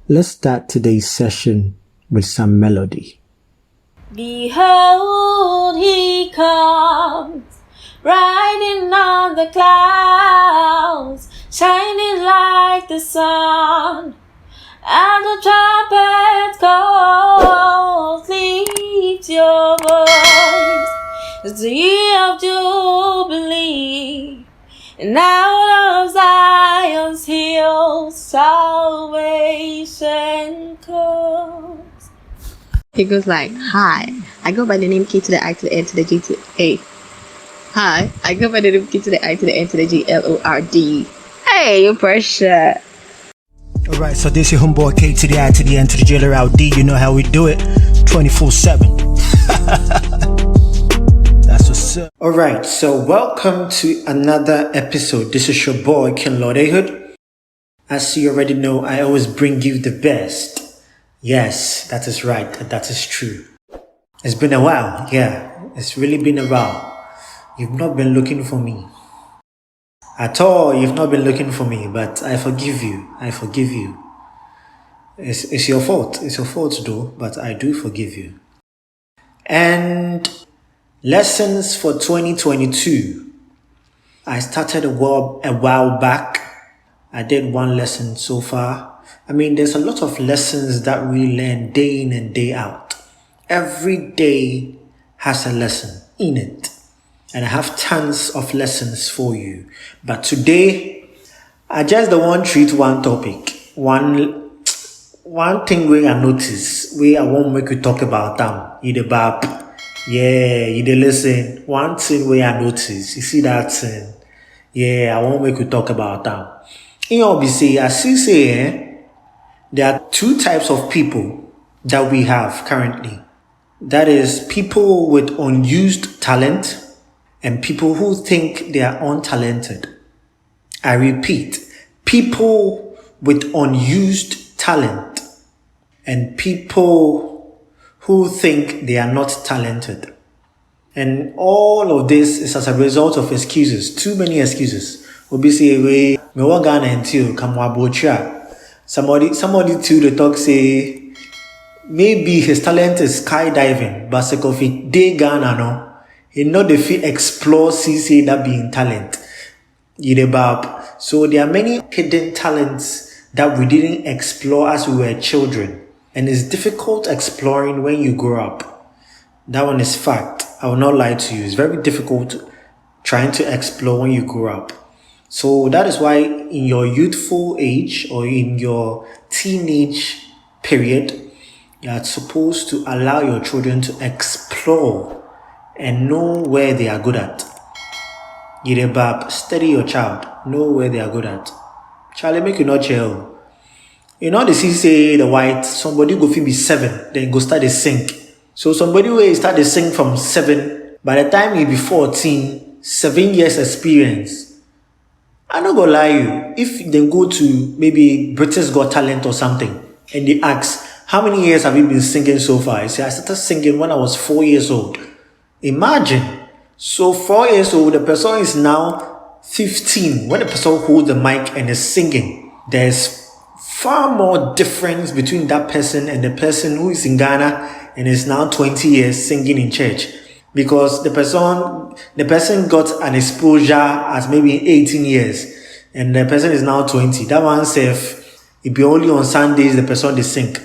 Let's start today's session with some melody. Behold, he comes, riding on the clouds, shining like the sun. And the trumpet calls, lift your voice. It's the year of Jubilee, and out of Zion's hills salvation comes. It goes like, hi, I go by the name K to the I to the N to the G to the A. Hi, I go by the name K to the I to the N to the G Lord. Hey, you pressure. Alright, so this is your homeboy K to the I to the N to the J Lord. You know how we do it 24/7. That's what's up. Alright, so welcome to another episode. This is your boy Ken Lordhood. As you already know, I always bring you the best. Yes, that is right. That is true. It's been a while. Yeah, it's really been a while. You've not been looking for me. At all, you've not been looking for me, but I forgive you. I forgive you. It's your fault. It's your fault though, but I do forgive you. And lessons for 2022. I started a while back. I did one lesson so far. I mean, there's a lot of lessons that we learn day in and day out. Every day has a lesson in it. And I have tons of lessons for you. But today, I just don't want to treat one topic. One thing where I notice, where I won't make you talk about them. You the bab. Yeah, you the listen. One thing where I notice, you see that thing. Yeah, I won't make you talk about them. You know, as you say, there are two types of people that we have currently. That is people with unused talent and people who think they are untalented. I repeat, people with unused talent and people who think they are not talented. And all of this is as a result of excuses, too many excuses. Obviously, me want Ghana until somebody to the talk say maybe his talent is skydiving, but if he dey Ghana no, he know the fit explore CC that being talent. So there are many hidden talents that we didn't explore as we were children, and it's difficult exploring when you grow up. That one is fact. I will not lie to you. It's very difficult trying to explore when you grow up. So that is why in your youthful age or in your teenage period, you are supposed to allow your children to explore and know where they are good at. Study your child. Know where they are good at. Charlie, make you not chill. You know the say the white, somebody go be 7, then go start to sing. So somebody will start to sing from 7. By the time he be 14, 7 years experience. I'm not gonna lie you. If they go to maybe British Got Talent or something, and they ask, how many years have you been singing so far? I say, I started singing when I was 4 years old. Imagine. So 4 years old, the person is now 15. When the person holds the mic and is singing, there's far more difference between that person and the person who is in Ghana and is now 20 years singing in church. Because the person got an exposure at maybe 18 years and the person is now 20. That one says, it be only on Sundays the person they sing.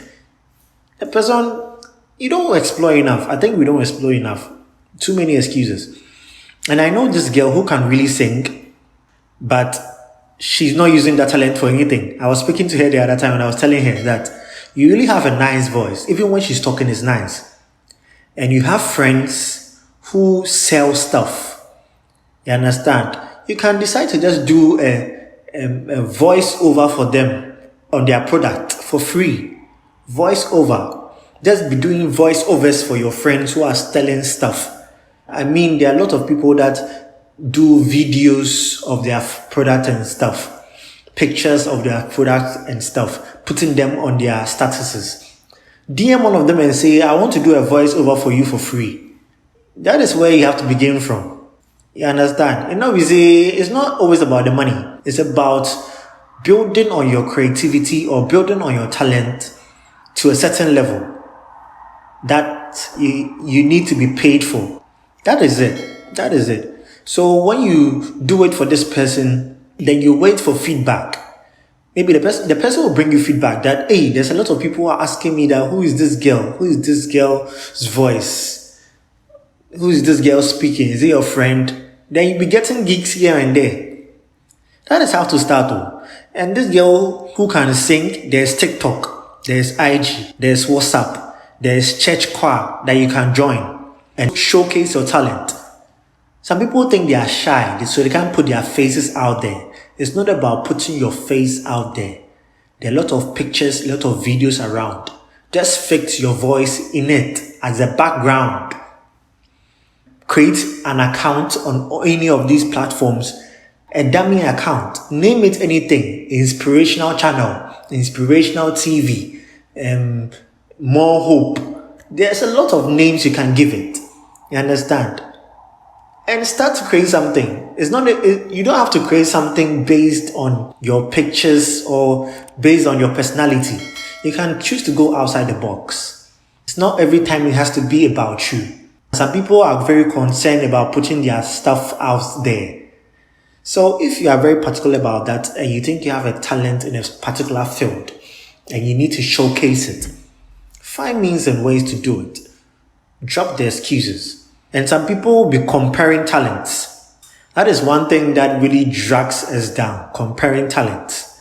The person, you don't explore enough. I think we don't explore enough. Too many excuses. And I know this girl who can really sing, but she's not using that talent for anything. I was speaking to her the other time and I was telling her that you really have a nice voice. Even when she's talking, it's nice. And you have friends who sell stuff. You understand? You can decide to just do a voice over for them on their product for free. Voice over. Just be doing voiceovers for your friends who are selling stuff. I mean, there are a lot of people that do videos of their product and stuff, pictures of their product and stuff, putting them on their statuses. DM one of them and say, I want to do a voiceover for you for free. That is where you have to begin from. You understand? You know, we say it's not always about the money. It's about building on your creativity or building on your talent to a certain level that you need to be paid for. That is it. That is it. So when you do it for this person, then you wait for feedback. Maybe the person will bring you feedback that, hey, there's a lot of people who are asking me that who is this girl? Who is this girl's voice? Who is this girl speaking? Is it your friend? Then you'll be getting gigs here and there. That is how to start though. And this girl who can sing, there's TikTok, there's IG, there's WhatsApp, there's church choir that you can join and showcase your talent. Some people think they are shy, so they can't put their faces out there. It's not about putting your face out there. There are a lot of pictures, a lot of videos around. Just fix your voice in it as a background. Create an account on any of these platforms, a dummy account. Name it anything. Inspirational channel, inspirational TV, more hope. There's a lot of names you can give it. You understand? And start to create something. It's not you don't have to create something based on your pictures or based on your personality. You can choose to go outside the box. It's not every time it has to be about you. Some people are very concerned about putting their stuff out there. So if you are very particular about that and you think you have a talent in a particular field and you need to showcase it, find means and ways to do it. Drop the excuses. And some people will be comparing talents. That is one thing that really drags us down, comparing talents.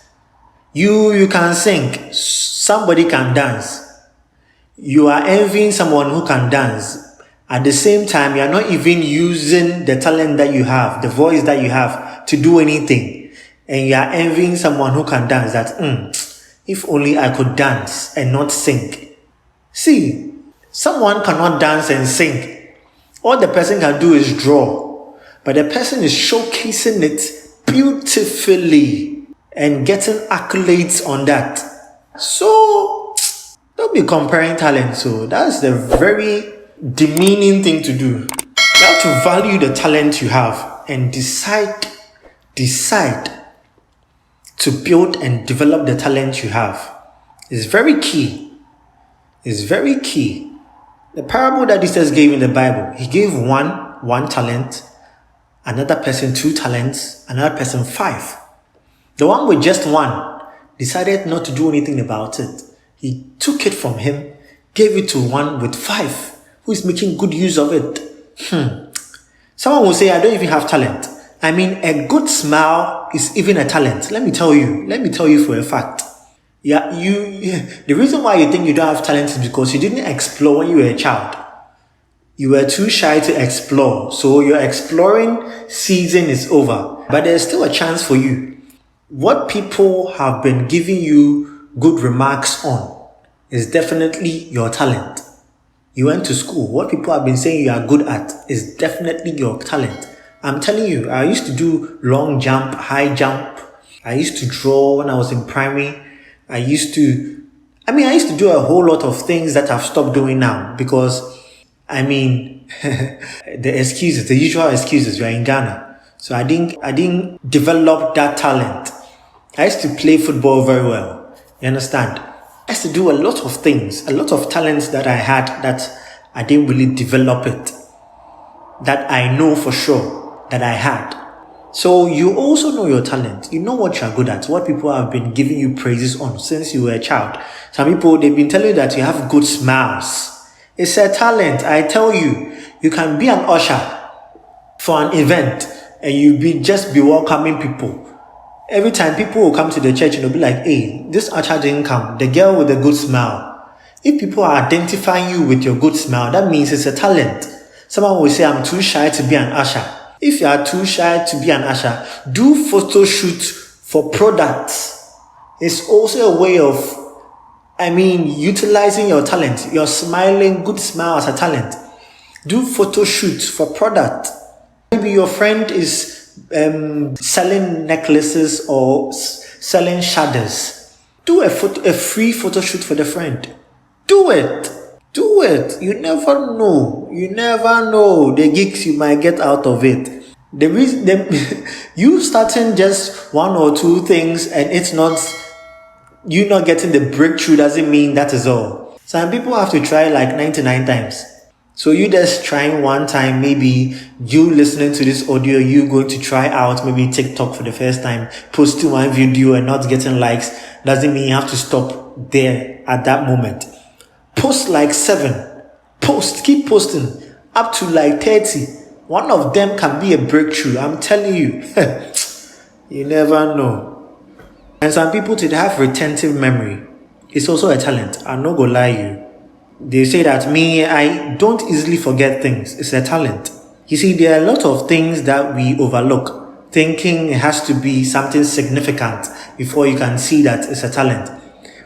You can sing, somebody can dance. You are envying someone who can dance. At the same time, you are not even using the talent that you have, the voice that you have to do anything. And you are envying someone who can dance that, if only I could dance and not sing. See, someone cannot dance and sing. All the person can do is draw, but the person is showcasing it beautifully and getting accolades on that. So don't be comparing talent. So that's the very demeaning thing to do. You have to value the talent you have and decide to build and develop the talent you have. It's very key. It's very key. The parable that Jesus gave in the Bible, he gave one talent, another person 2 talents, another person 5. The one with just 1 decided not to do anything about it. He took it from him, gave it to one with 5, who is making good use of it. Someone will say, I don't even have talent. I mean, a good smile is even a talent. Let me tell you for a fact. The reason why you think you don't have talent is because you didn't explore when you were a child. You were too shy to explore. So your exploring season is over. But there's still a chance for you. What people have been giving you good remarks on is definitely your talent. You went to school. What people have been saying you are good at is definitely your talent. I'm telling you, I used to do long jump, high jump. I used to draw when I was in primary. I used to do a whole lot of things that I've stopped doing now because, the excuses, the usual excuses, you're in Ghana. So I didn't develop that talent. I used to play football very well. You understand? I used to do a lot of things, a lot of talents that I had that I didn't really develop it. That I know for sure that I had. So you also know your talent. You know what you're good at. What people have been giving you praises on since you were a child. Some people, they've been telling you that you have good smiles. It's a talent. I tell you, you can be an usher for an event and just be welcoming people. Every time people will come to the church and they'll be like, hey, this usher didn't come. The girl with a good smile. If people are identifying you with your good smile, that means it's a talent. Someone will say, I'm too shy to be an usher. If you are too shy to be an usher, do photo shoot for products. It's also a way of, utilizing your talent. Your smiling, good smile as a talent. Do photo shoots for product. Maybe your friend is selling necklaces or selling shadows. Do a free photo shoot for the friend. Do it. You never know the gigs you might get out of it. The reason you starting just one or two things and it's not you not getting the breakthrough doesn't mean that is all. Some people have to try like 99 times. So you just trying one time, maybe you listening to this audio, you going to try out maybe TikTok for the first time, posting one video and not getting likes, doesn't mean you have to stop there at that moment. Post like 7. Keep posting up to like 30. One of them can be a breakthrough. I'm telling you. You never know. And some people today have retentive memory. It's also a talent. I'm not gonna lie you. They say that I don't easily forget things. It's a talent. You see, there are a lot of things that we overlook, thinking it has to be something significant before you can see that it's a talent.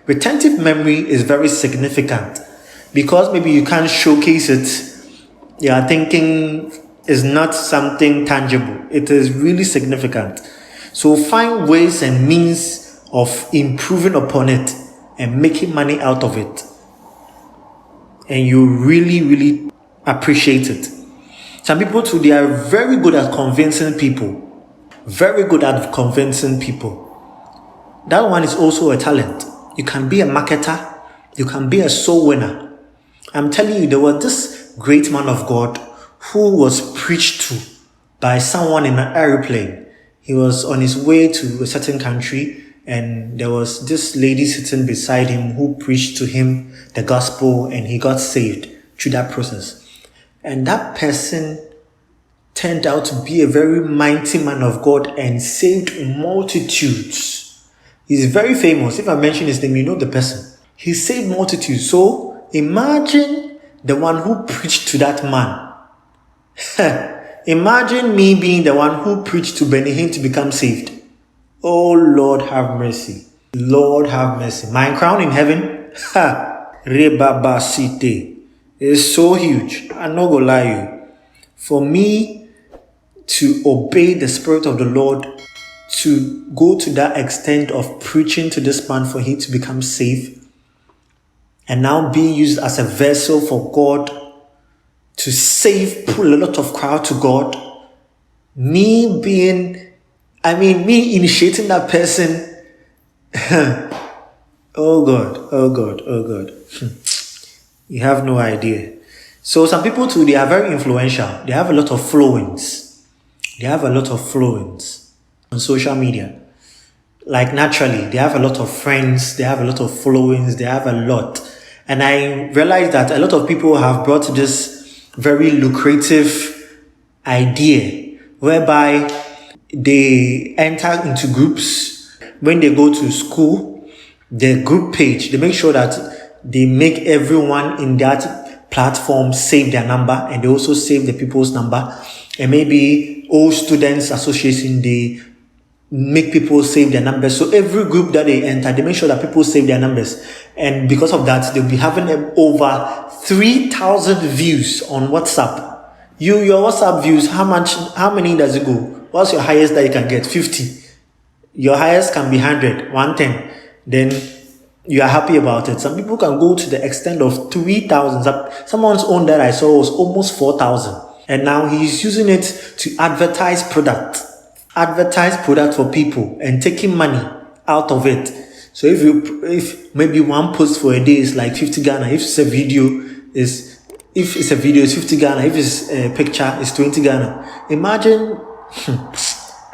Retentive memory is very significant because maybe you can't showcase it. You are thinking it's not something tangible. It is really significant. So find ways and means of improving upon it and making money out of it. And you really, really appreciate it. Some people too, they are very good at convincing people. Very good at convincing people. That one is also a talent. You can be a marketer. You can be a soul winner. I'm telling you, there was this great man of God who was preached to by someone in an airplane. He was on his way to a certain country, and there was this lady sitting beside him who preached to him the gospel, and he got saved through that process. And that person turned out to be a very mighty man of God and saved multitudes. He's very famous. If I mention his name, you know the person. He saved multitudes. So imagine the one who preached to that man. Imagine me being the one who preached to Benny Hinn to become saved. Oh, Lord have mercy. Lord have mercy. My crown in heaven, Rebabasite, is so huge. I'm not gonna lie you. For me to obey the Spirit of the Lord, to go to that extent of preaching to this man for him to become saved, and now being used as a vessel for God to pull a lot of crowd to God, me initiating that person. Oh God. You have no idea. So some people too, they are very influential. They have a lot of followings. On social media. Like naturally, they have a lot of friends, they have a lot of followings, they have a lot. And I realized that a lot of people have brought this very lucrative idea whereby they enter into groups. When they go to school, their group page, they make sure that they make everyone in that platform save their number, and they also save the people's number. And maybe all students association, they make people save their numbers. So every group that they enter, they make sure that people save their numbers. And because of that, they'll be having over 3,000 views on WhatsApp. Your WhatsApp views, how many does it go? What's your highest that you can get? 50. Your highest can be 100, 110. Then you are happy about it. Some people can go to the extent of 3,000. Someone's own that I saw was almost 4,000. And now he's using it to advertise product for people and taking money out of it. So if maybe one post for a day is like 50 Ghana, if it's a video it's 50 Ghana, if it's a picture it's 20 Ghana. Imagine.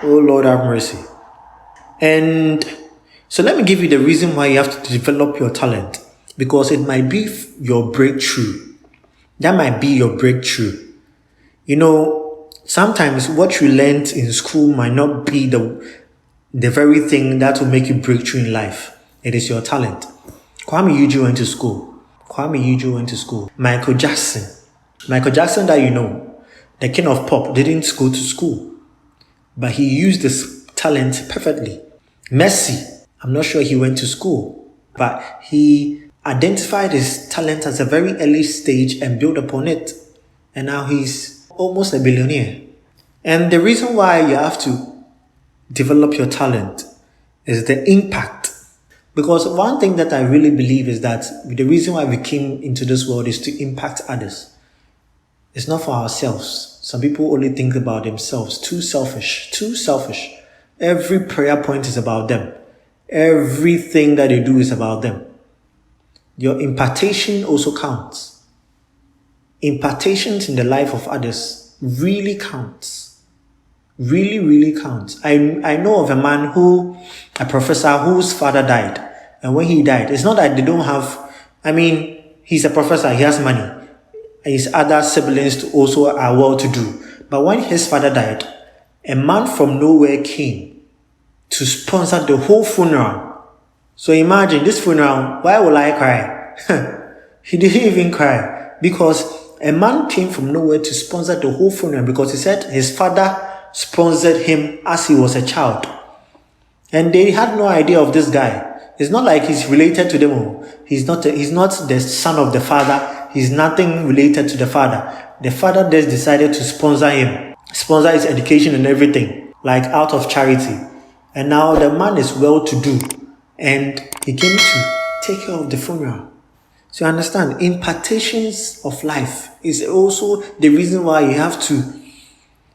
Oh Lord have mercy. And so let me give you the reason why you have to develop your talent, because it might be your breakthrough. That might be your breakthrough. You know, sometimes what you learned in school might not be the very thing that will make you break through in life. It is your talent. Kwame Eugene went to school. Michael Jackson that you know, the king of pop, didn't go to school, but he used this talent perfectly. Messi, I'm not sure he went to school, but he identified his talent at a very early stage and built upon it. And now he's almost a billionaire. And the reason why you have to develop your talent is the impact. Because one thing that I really believe is that the reason why we came into this world is to impact others. It's not for ourselves. Some people only think about themselves. Too selfish. Too selfish. Every prayer point is about them. Everything that they do is about them. Your impartation also counts. Impartations in the life of others really counts. Really, really counts. I know of a professor whose father died. And when he died, it's not that they don't have, he's a professor, he has money. His other siblings also are well to do. But when his father died, a man from nowhere came to sponsor the whole funeral. So imagine this funeral, why will I cry? He didn't even cry because a man came from nowhere to sponsor the whole funeral because he said his father sponsored him as he was a child. And they had no idea of this guy. It's not like he's related to them. He's not the son of the father. He's nothing related to the father. The father just decided to sponsor him, sponsor his education and everything, like out of charity. And now the man is well to do. And he came to take care of the funeral. So you understand, impartations of life is also the reason why you have to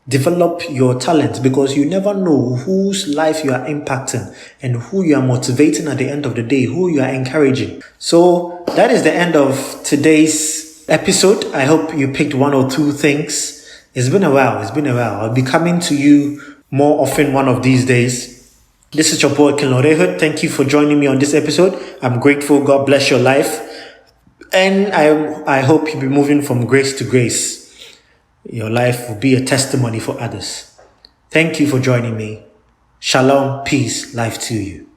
develop your talent, because you never know whose life you are impacting and who you are motivating at the end of the day, who you are encouraging. So that is the end of today's episode. I hope you picked one or two things. It's been a while. I'll be coming to you more often one of these days. This is your boy Kinlorehood. Thank you for joining me on this episode. I'm grateful. God bless your life. And I hope you'll be moving from grace to grace. Your life will be a testimony for others. Thank you for joining me. Shalom, peace, life to you.